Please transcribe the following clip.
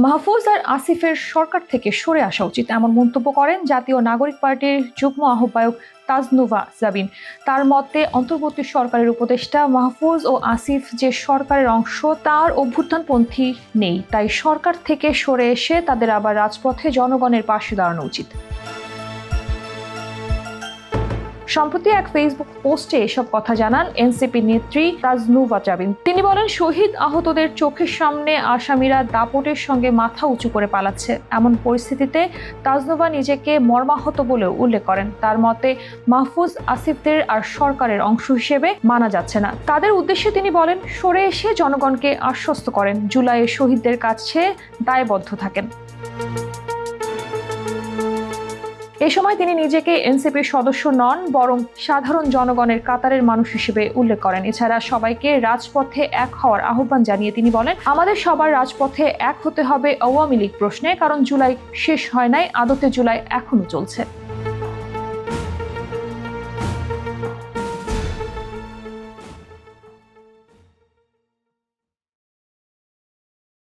মাহফুজ আর আসিফের সরকার থেকে সরে আসা উচিত, এমন মন্তব্য করেন জাতীয় নাগরিক পার্টির যুগ্ম আহ্বায়ক তাজনুভা জাবিন। তার মতে, অন্তর্বর্তী সরকারের উপদেষ্টা মাহফুজ ও আসিফ যে সরকারের অংশ তার অভ্যুত্থানপন্থী নেই, তাই সরকার থেকে সরে এসে তাদের আবার রাজপথে জনগণের পাশে দাঁড়ানো উচিত। সম্প্রতি এক ফেসবুক পোস্টে এসব কথা জানান এনসিপি নেত্রী তাজনুভা জাবিন। তিনি বলেন, শহীদ আহতদের চোখের সামনে আসামিরা দাপটের সঙ্গে মাথা উঁচু করে পালাচ্ছে। এমন পরিস্থিতিতে তাজনুভা নিজেকে মর্মাহত বলেও উল্লেখ করেন। তার মতে, মাহফুজ আসিফদের আর সরকারের অংশ হিসেবে মানা যাচ্ছে না। তাদের উদ্দেশ্যে তিনি বলেন, সরে এসে জনগণকে আশ্বস্ত করেন, জুলাইয়ে শহীদদের কাছে দায়বদ্ধ থাকেন। এ সময় তিনি নিজেকে এনসিপির সদস্য নন, বরং সাধারণ জনগণের কাতারের মানুষ হিসেবে উল্লেখ করেন। এছাড়া সবাইকে রাজপথে এক হওয়ার আহ্বান জানিয়ে তিনি বলেন, আমাদের সবার রাজপথে এক হতে হবে আওয়ামী লীগ প্রশ্নে, কারণ জুলাই শেষ হয় নাই, আদতে জুলাই এখনো চলছে।